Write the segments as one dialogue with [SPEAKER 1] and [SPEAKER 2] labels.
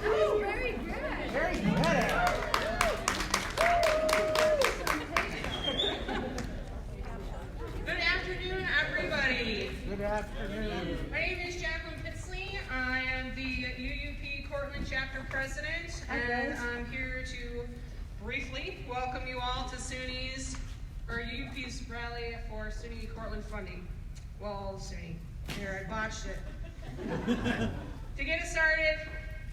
[SPEAKER 1] Oh, very good.
[SPEAKER 2] Very good.
[SPEAKER 3] Good afternoon, everybody.
[SPEAKER 2] Good afternoon.
[SPEAKER 3] My name is Jacqueline Pitsley. I am the UUP Cortland chapter president, and I'm here to briefly welcome you all to UUP's rally for SUNY Cortland funding. Well, SUNY. Here, I botched it. To get us started,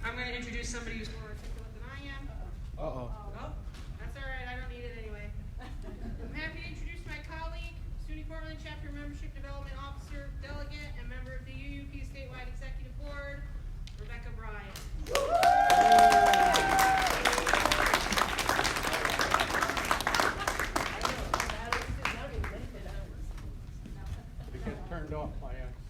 [SPEAKER 3] I'm going to introduce somebody who's more articulate than I am.
[SPEAKER 2] Uh-oh.
[SPEAKER 3] Oh, that's all right. I don't need it anyway. I'm happy to introduce my colleague, SUNY Cortland Chapter Membership Development Officer, Delegate, and member of the UUP Statewide Executive Board, Rebecca Bryan.
[SPEAKER 2] It gets turned off by accident.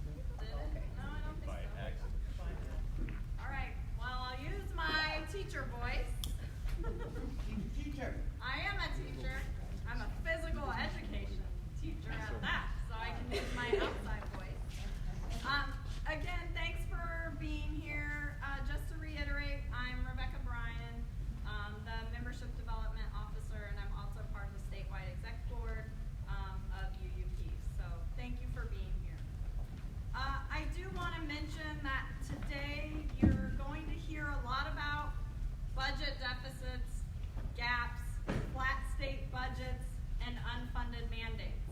[SPEAKER 1] All right, well, I'll use my teacher voice.
[SPEAKER 2] Teacher.
[SPEAKER 1] I am a teacher. I'm a physical education teacher at that, so I can use my outside voice. Again, thanks for being here. Just to reiterate, I'm Rebecca Bryan, the Membership Development Officer, and I'm also part of the Statewide Exec Board of UUP. So thank you for being here. I do want to mention that today you're going to hear a lot about budget deficits, gaps, flat state budgets, and unfunded mandates.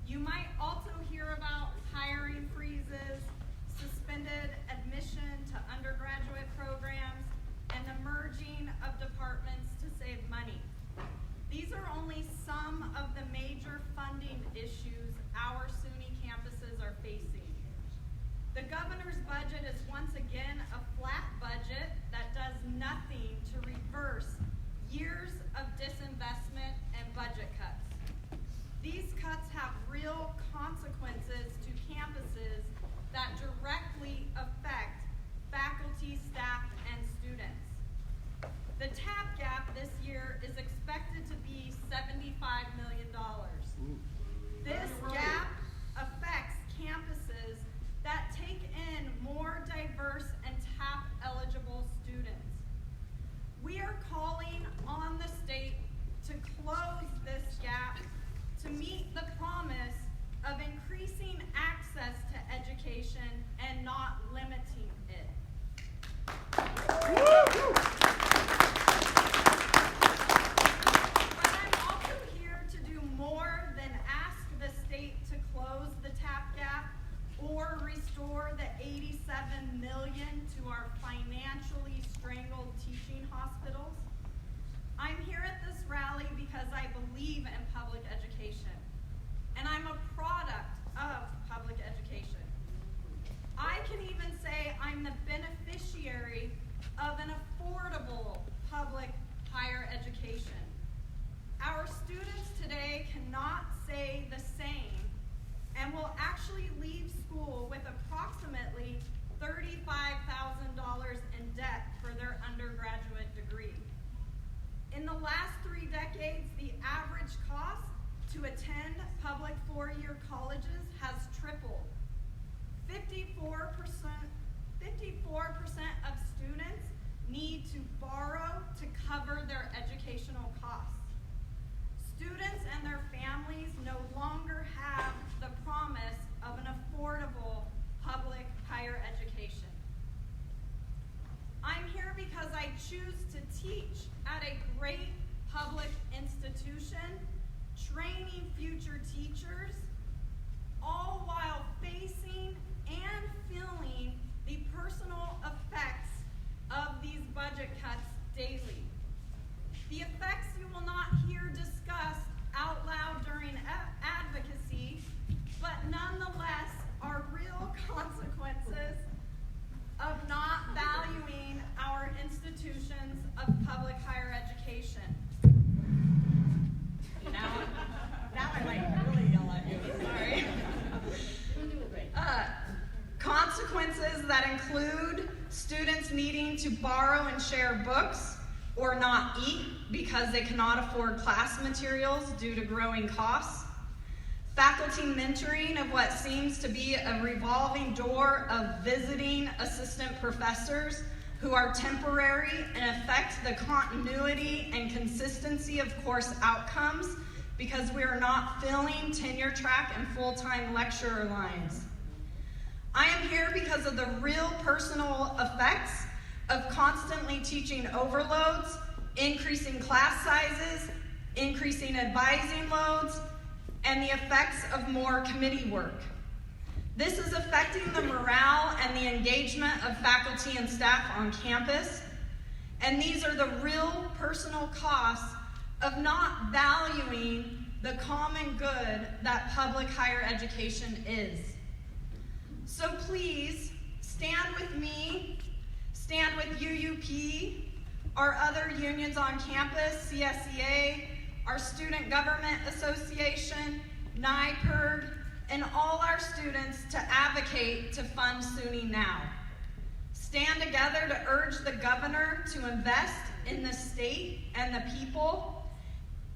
[SPEAKER 1] You might also hear about hiring freezes, suspended admission to undergraduate programs, and the merging of departments to save money. These are only some of the major funding issues our SUNY campuses are facing. The governor's budget is once again a flat budget that does nothing to reverse years of disinvestment and budget cuts. These cuts have real consequences to campuses that directly affect faculty, staff, and students. The TAP gap this year is expected to be $75 million. This gap affects campuses that take in more diverse and TAP-eligible students. We are calling on the state to close this gap to meet the promise of increasing access to education and not limiting it. But I'm also here to do more than ask the state to close the TAP gap or restore the $87 million to our financially strangled teaching hospitals. I'm here at this rally because I believe in public education, and I'm a product of public education. I can even say I'm the beneficiary of an affordable public higher education. Our students today cannot say the same and will actually leave school with approximately $35,000 in debt for their undergraduate degree. In the last 3 decades, the average cost to attend public four-year colleges has tripled. 54% of students need to borrow to cover their educational costs. Students and their families no longer have the promise of an affordable public higher education. I'm here because I choose to teach at a great public institution, training future teachers, all while facing and feeling the personal effects of these budget cuts daily. The effects you will not hear discussed out loud during advocacy, but nonetheless are real consequences of not valuing our institutions of public higher education. Now I might really yell at you, sorry. Consequences that include students needing to borrow and share books or not eat because they cannot afford class materials due to growing costs, faculty mentoring of what seems to be a revolving door of visiting assistant professors who are temporary and affect the continuity and consistency of course outcomes because we are not filling tenure track and full-time lecturer lines. I am here because of the real personal effects of constantly teaching overloads, increasing class sizes, increasing advising loads, and the effects of more committee work. This is affecting the morale and the engagement of faculty and staff on campus, and these are the real personal costs of not valuing the common good that public higher education is. So please, stand with me, stand with UUP, our other unions on campus, CSEA, our Student Government Association, NIPERD, and all our students to advocate to fund SUNY now. Stand together to urge the governor to invest in the state and the people,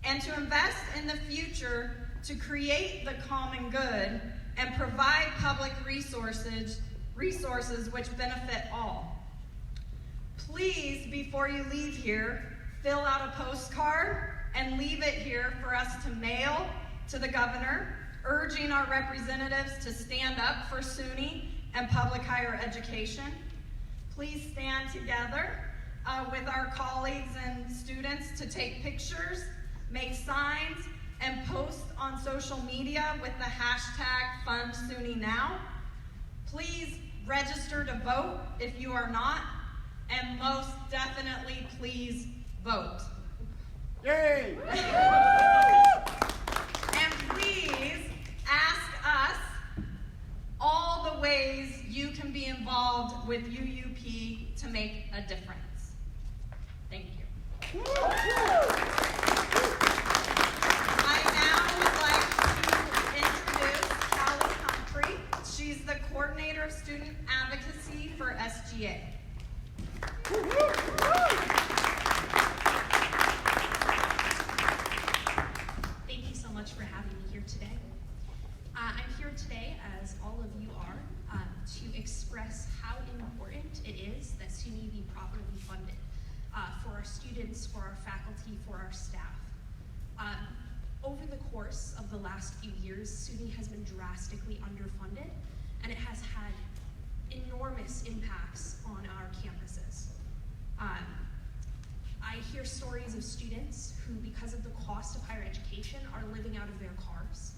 [SPEAKER 1] and to invest in the future to create the common good and provide public resources which benefit all. Please, before you leave here, fill out a postcard and leave it here for us to mail to the governor, urging our representatives to stand up for SUNY and public higher education. Please stand together with our colleagues and students to take pictures, make signs, and post on social media with the hashtag #FundSUNYNow. Please register to vote if you are not, and most definitely please vote.
[SPEAKER 2] Yay!
[SPEAKER 1] And please ask us all the ways you can be involved with UUP to make a difference. Thank you. I now would like to introduce Callie Humphrey. She's the coordinator of student advocacy for SGA.
[SPEAKER 4] Thank you so much for having me here today. I'm here today, as all of you are, to express how important it is that SUNY be properly funded for our students, for our faculty, for our staff. Over the course of the last few years, SUNY has been drastically underfunded, and it has had enormous impacts on our campuses. I hear stories of students who, because of the cost of higher education, are living out of their cars.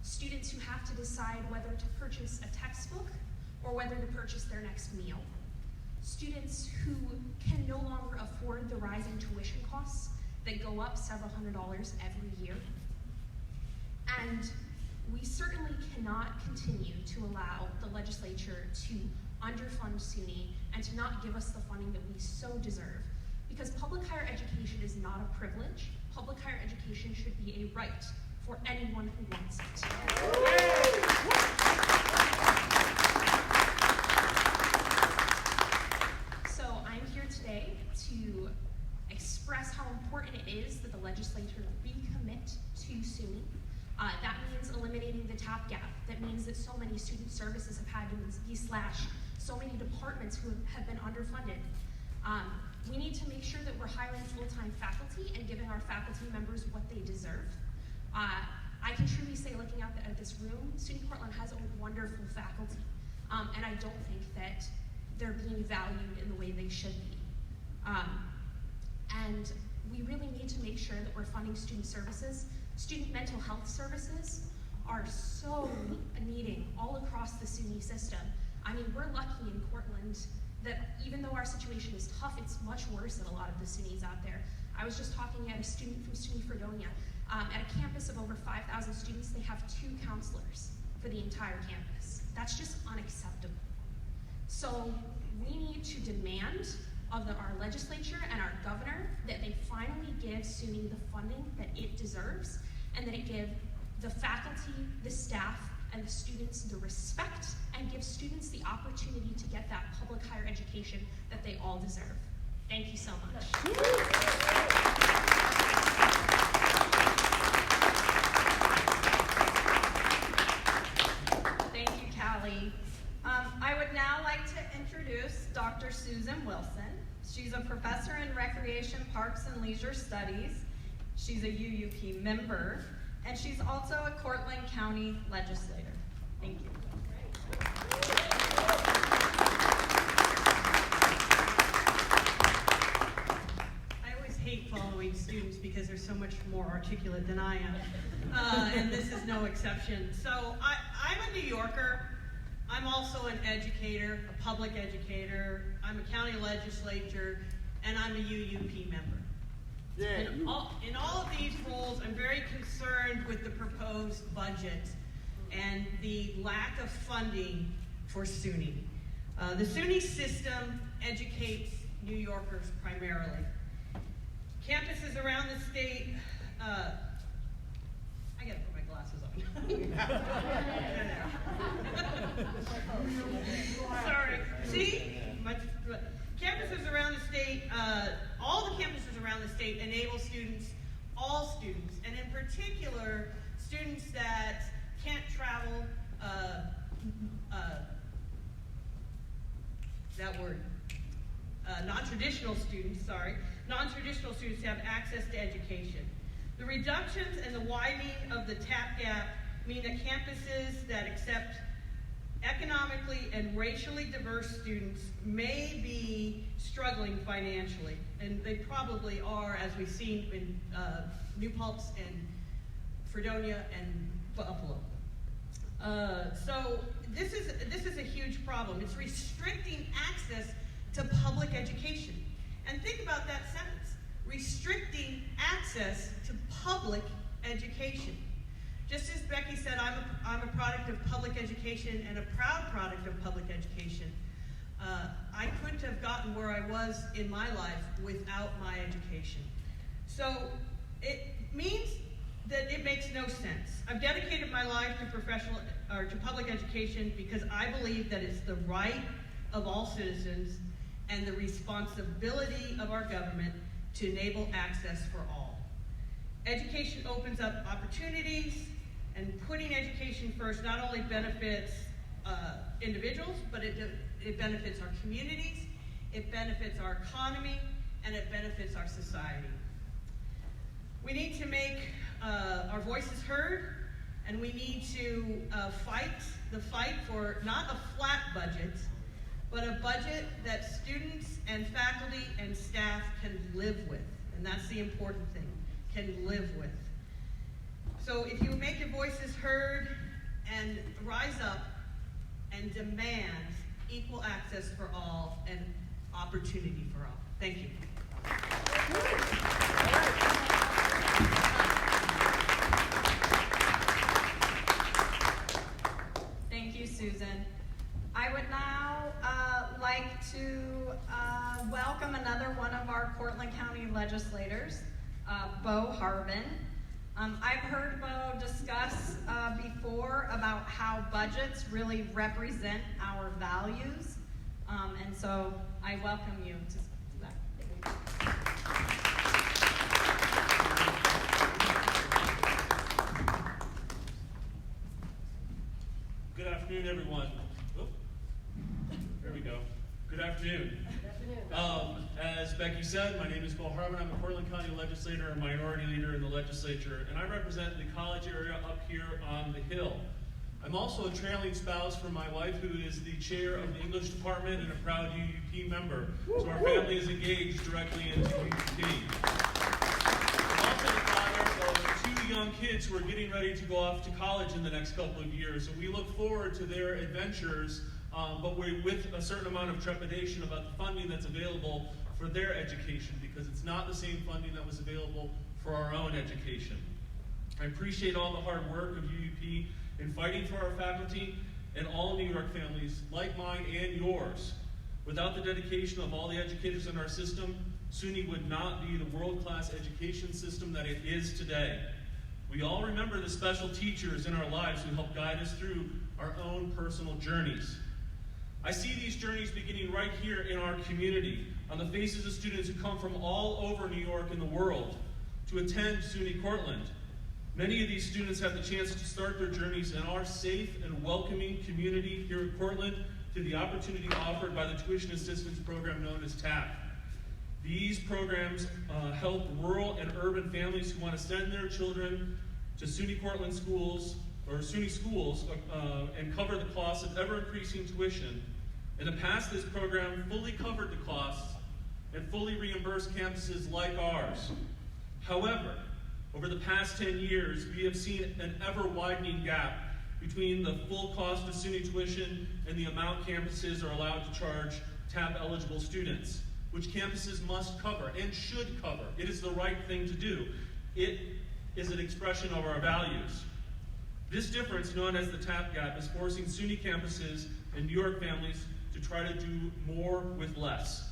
[SPEAKER 4] Students who have to decide whether to purchase a textbook or whether to purchase their next meal. Students who can no longer afford the rising tuition costs that go up several $100s every year. And we certainly cannot continue to allow the legislature to underfund SUNY and to not give us the funding that we so deserve. Because public higher education is not a privilege. Public higher education should be a right for anyone who wants it. So I'm here today to express how important it is that the legislature recommit to SUNY. That means eliminating the top gap. That means that so many student services have had to be slashed. So many departments who have been underfunded. We need to make sure that we're hiring full-time faculty and giving our faculty members what they deserve. I can truly say, looking out at this room, SUNY Cortland has a wonderful faculty, and I don't think that they're being valued in the way they should be. And we really need to make sure that we're funding student services. Student mental health services are so needing all across the SUNY system. I mean, we're lucky in Cortland that even though our situation is tough, it's much worse than a lot of the SUNYs out there. I was just talking at a student from SUNY Fredonia. At a campus of over 5,000 students, they have 2 counselors for the entire campus. That's just unacceptable. So we need to demand of our legislature and our governor that they finally give SUNY the funding that it deserves, and that it give the faculty, the staff, and the students the respect, and give students the opportunity to get that public higher education that they all deserve. Thank you so much.
[SPEAKER 1] Thank you, Callie. I would now like to introduce Dr. Susan Wilson. Wilson. She's a professor in Recreation, Parks, and Leisure Studies. She's a UUP member, and she's also a Cortland County Legislator. Thank you.
[SPEAKER 5] I always hate following students because they're so much more articulate than I am, and this is no exception. So I'm a New Yorker. I'm also an educator, a public educator. I'm a county legislator, and I'm a UUP member.
[SPEAKER 2] Yeah.
[SPEAKER 5] In all of these roles, I'm very concerned with the proposed budget and the lack of funding for SUNY. The SUNY system educates New Yorkers primarily. Campuses around the state, I gotta put my glasses on. Sorry. See? Campuses around the state, all the campuses around the state enable students, all students, and in particular, students that can't travel, non-traditional students have access to education. The reductions and the widening of the TAP gap mean that campuses that accept economically and racially diverse students may be struggling financially, and they probably are, as we've seen in New Paltz and Fredonia and Buffalo. So this is a huge problem. It's restricting access to public education. And think about that sentence, restricting access to public education. Just as Becky said, I'm a product of public education and a proud product of public education. I couldn't have gotten where I was in my life without my education. So it means that it makes no sense. I've dedicated my life to public education because I believe that it's the right of all citizens and the responsibility of our government to enable access for all. Education opens up opportunities, and putting education first not only benefits individuals, but it benefits our communities, it benefits our economy, and it benefits our society. We need to make our voices heard, and we need to fight the fight for not a flat budget, but a budget that students and faculty and staff can live with. And that's the important thing, can live with. So if you make your voices heard and rise up and demand equal access for all and opportunity for all. Thank you.
[SPEAKER 1] Thank you, Susan. I would now like to welcome another one of our Cortland County legislators, Beau Harvin. I've heard Beau discuss before about how budgets really represent our values, and so I welcome you to that.
[SPEAKER 6] Good afternoon, everyone. Oh, there we go. Good afternoon. As Becky said, my name is Beau Harvin. I'm a Cortland County Legislator and Minority Leader in the Legislature, and I represent the college area up here on the Hill. I'm also a trailing spouse for my wife, who is the chair of the English department and a proud UUP member. So our family is engaged directly into UUP. I'm also the father of 2 young kids who are getting ready to go off to college in the next couple of years. And we look forward to their adventures, but we're with a certain amount of trepidation about the funding that's available for their education, because it's not the same funding that was available for our own education. I appreciate all the hard work of UUP in fighting for our faculty and all New York families like mine and yours. Without the dedication of all the educators in our system, SUNY would not be the world-class education system that it is today. We all remember the special teachers in our lives who help guide us through our own personal journeys. I see these journeys beginning right here in our community, on the faces of students who come from all over New York and the world to attend SUNY Cortland. Many of these students have the chance to start their journeys in our safe and welcoming community here at Cortland to the opportunity offered by the tuition assistance program known as TAP. These programs help rural and urban families who want to send their children to SUNY Cortland schools or SUNY schools and cover the cost of ever-increasing tuition. In the past, this program fully covered the costs and fully reimbursed campuses like ours. However, over the past 10 years, we have seen an ever-widening gap between the full cost of SUNY tuition and the amount campuses are allowed to charge TAP-eligible students, which campuses must cover and should cover. It is the right thing to do. It is an expression of our values. This difference, known as the TAP gap, is forcing SUNY campuses and New York families to try to do more with less.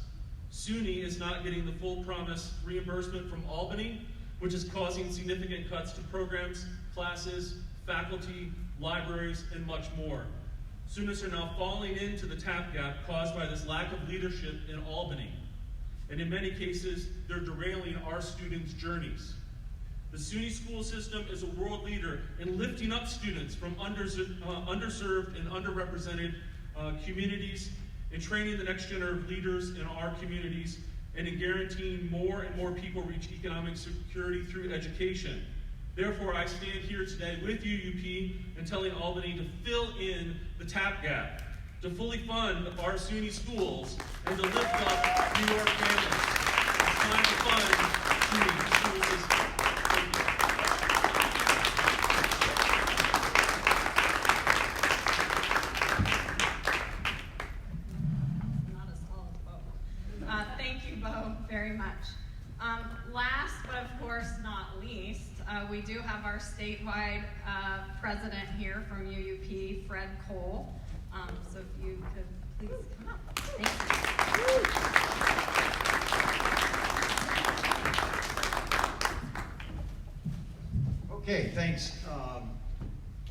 [SPEAKER 6] SUNY is not getting the full promised reimbursement from Albany, which is causing significant cuts to programs, classes, faculty, libraries, and much more. Students are now falling into the TAP gap caused by this lack of leadership in Albany. And in many cases, they're derailing our students' journeys. The SUNY school system is a world leader in lifting up students from underserved and underrepresented communities, in training the next generation of leaders in our communities, and in guaranteeing more and more people reach economic security through education. Therefore, I stand here today with UUP and telling Albany to fill in the TAP gap, to fully fund our SUNY schools, and to lift up New York families. It's time to fund SUNY school system.
[SPEAKER 1] Not a solid vote. Thank you, Beau, very much. Last, but of course not least, we do have our statewide president here from UUP, Fred Cole. So if you could please come up. Thank
[SPEAKER 7] you. Okay, thanks.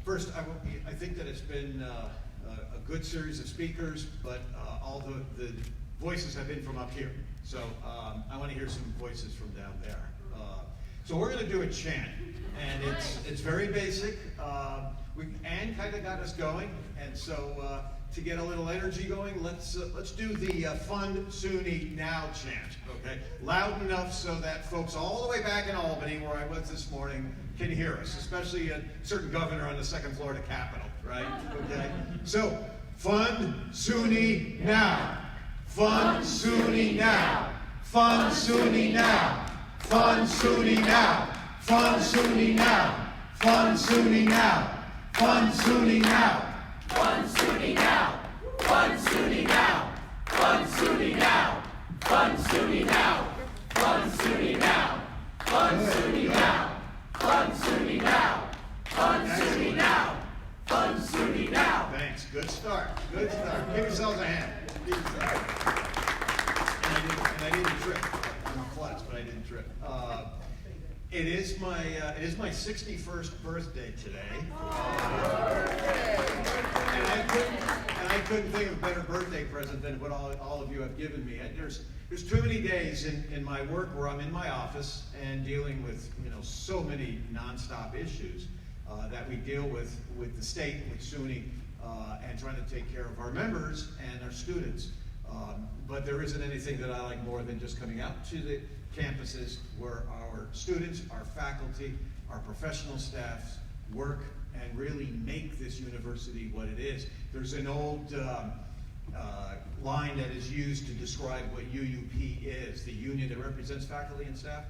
[SPEAKER 7] First, I think that it's been a good series of speakers, but all the voices have been from up here. So I want to hear some voices from down there. So we're going to do a chant, and it's very basic. Ann kind of got us going, and so to get a little energy going, let's do the Fund SUNY Now chant. Okay, loud enough so that folks all the way back in Albany, where I was this morning, can hear us, especially a certain governor on the second floor of the Capitol, right? Okay, so Fund SUNY Now. Fund SUNY now! Fund SUNY now! Fund SUNY now! Fund SUNY now! Fund SUNY now! Fund SUNY now! Fund SUNY now! Fund SUNY now! Fund SUNY now! Fund SUNY now! Fund SUNY now! Fund SUNY now! Fund SUNY now! Fund SUNY now! Fund SUNY now! Thanks. Good start. Good start. Give yourselves a hand. And I didn't trip. I'm flats, but I didn't trip. It is my 61st birthday today. And I couldn't think of a better birthday present than what all of you have given me. There's too many days in my work where I'm in my office and dealing with so many nonstop issues that we deal with the state, with SUNY, and trying to take care of our members and our students. But there isn't anything that I like more than just coming out to the campuses where our students, our faculty, our professional staffs work and really make this university what it is. There's an old line that is used to describe what UUP is, the union that represents faculty and staff.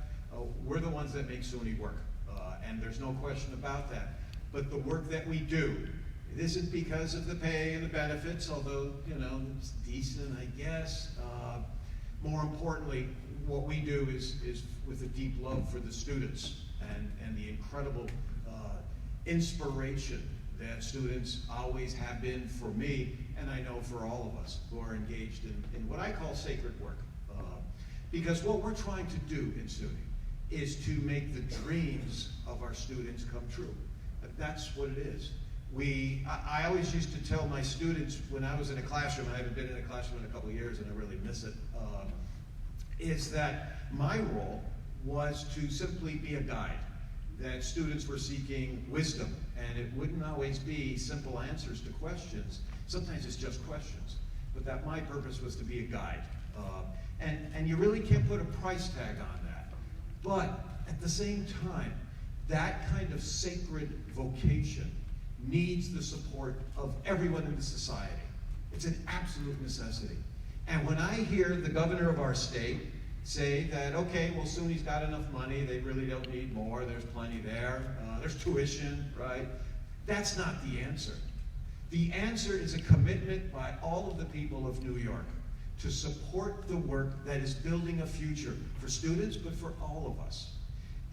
[SPEAKER 7] We're the ones that make SUNY work, and there's no question about that. But the work that we do, it isn't because of the pay and the benefits, although, it's decent, I guess. More importantly, what we do is with a deep love for the students and the incredible inspiration that students always have been for me, and I know for all of us who are engaged in what I call sacred work. Because what we're trying to do in SUNY is to make the dreams of our students come true. That's what it is. I always used to tell my students when I was in a classroom, and I haven't been in a classroom in a couple of years and I really miss it, is that my role was to simply be a guide. that students were seeking wisdom, and it wouldn't always be simple answers to questions. Sometimes it's just questions, but that my purpose was to be a guide. And you really can't put a price tag on that. But at the same time, that kind of sacred vocation needs the support of everyone in the society. It's an absolute necessity. And when I hear the governor of our state say that, okay, well, SUNY's got enough money, they really don't need more, there's plenty there, there's tuition, right? That's not the answer. The answer is a commitment by all of the people of New York to support the work that is building a future for students, but for all of us.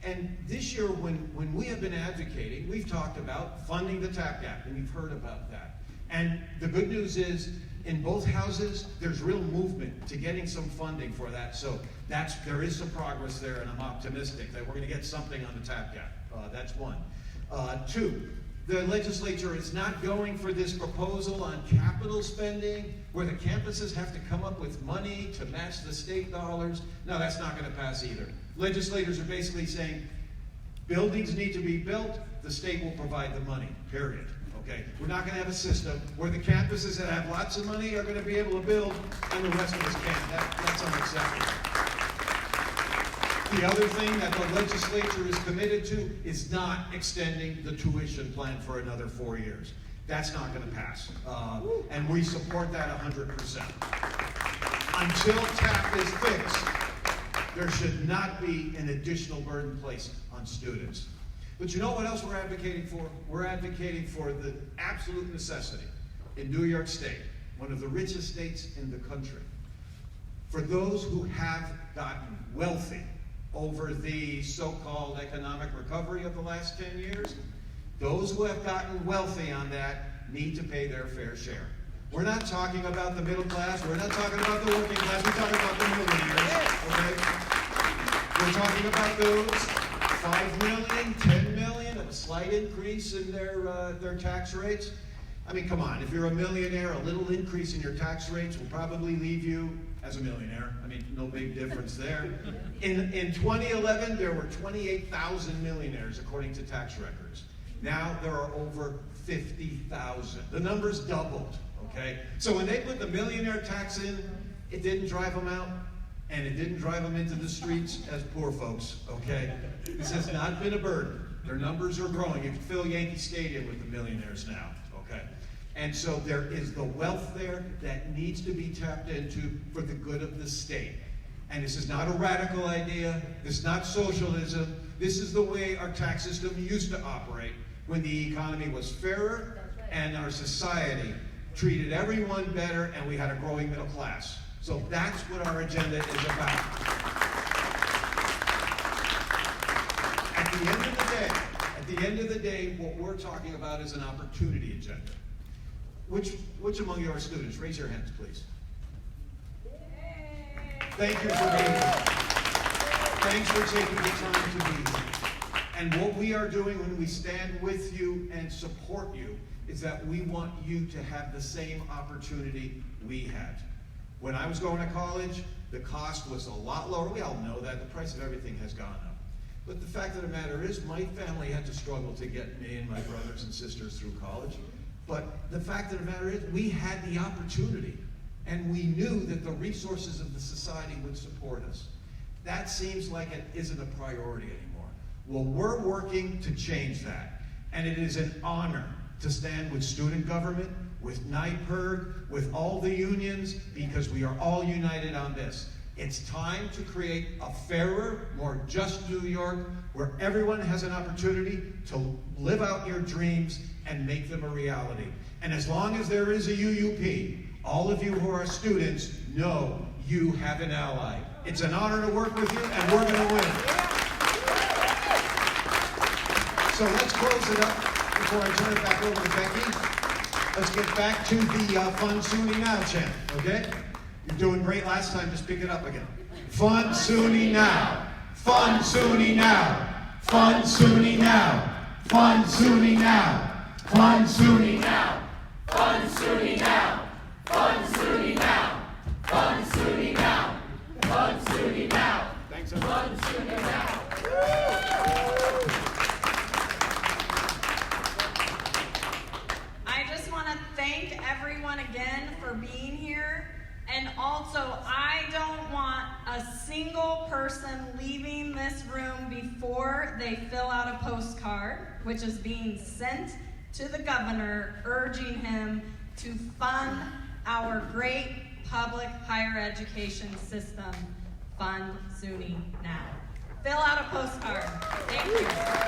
[SPEAKER 7] And this year, when we have been advocating, we've talked about funding the TAP gap, and you've heard about that. And the good news is, in both houses, there's real movement to getting some funding for that. So there is some progress there, and I'm optimistic that we're going to get something on the TAP gap. That's one. Two, the legislature is not going for this proposal on capital spending, where the campuses have to come up with money to match the state dollars. No, that's not going to pass either. Legislators are basically saying, buildings need to be built, the state will provide the money, period. Okay? We're not going to have a system where the campuses that have lots of money are going to be able to build and the rest of us can't. That's unacceptable. The other thing that the legislature is committed to is not extending the tuition plan for another 4 years. That's not going to pass. And we support that 100%. Until TAP is fixed, there should not be an additional burden placed on students. But you know what else we're advocating for? We're advocating for the absolute necessity in New York State, one of the richest states in the country, for those who have gotten wealthy over the so-called economic recovery of the last 10 years, those who have gotten wealthy on that need to pay their fair share. We're not talking about the middle class, we're not talking about the working class, we're talking about the millionaires, okay? We're talking about those 5 million, 10 million, a slight increase in their tax rates. I mean, come on, if you're a millionaire, a little increase in your tax rates will probably leave you as a millionaire. I mean, no big difference there. In 2011, there were 28,000 millionaires, according to tax records. Now there are over 50,000. The number's doubled, okay? So when they put the millionaire tax in, it didn't drive them out, and it didn't drive them into the streets as poor folks, okay? This has not been a burden. Their numbers are growing. You can fill Yankee Stadium with the millionaires now, okay? And so there is the wealth there that needs to be tapped into for the good of the state. And this is not a radical idea. This is not socialism. This is the way our tax system used to operate when the economy was fairer and our society treated everyone better and we had a growing middle class. So that's what our agenda is about. At the end of the day, what we're talking about is an opportunity agenda. Which among you are students? Raise your hands, please. Thank you for being here. Thanks for taking the time to be here. And what we are doing when we stand with you and support you is that we want you to have the same opportunity we had. When I was going to college, the cost was a lot lower. We all know that. The price of everything has gone up. But the fact of the matter is, my family had to struggle to get me and my brothers and sisters through college. But the fact of the matter is, we had the opportunity, and we knew that the resources of the society would support us. That seems like it isn't a priority anymore. Well, we're working to change that. And it is an honor to stand with student government, with NYPIRG, with all the unions, because we are all united on this. It's time to create a fairer, more just New York, where everyone has an opportunity to live out your dreams and make them a reality. And as long as there is a UUP, all of you who are students know you have an ally. It's an honor to work with you, and we're going to win. So let's close it up before I turn it back over to Becky. Let's get back to the Fun SUNY Now chant, okay? You're doing great last time, just pick it up again. Fun SUNY Now! Fun SUNY Now! Fun SUNY Now! Fun SUNY Now! Fun SUNY Now! Fun SUNY Now! Fun SUNY Now! Fun SUNY Now! Fun SUNY Now! Thanks, everyone. Fun SUNY Now!
[SPEAKER 1] everyone again for being here. And also, I don't want a single person leaving this room before they fill out a postcard, which is being sent to the governor, urging him to fund our great public higher education system. Fund SUNY now. Fill out a postcard. Thank you.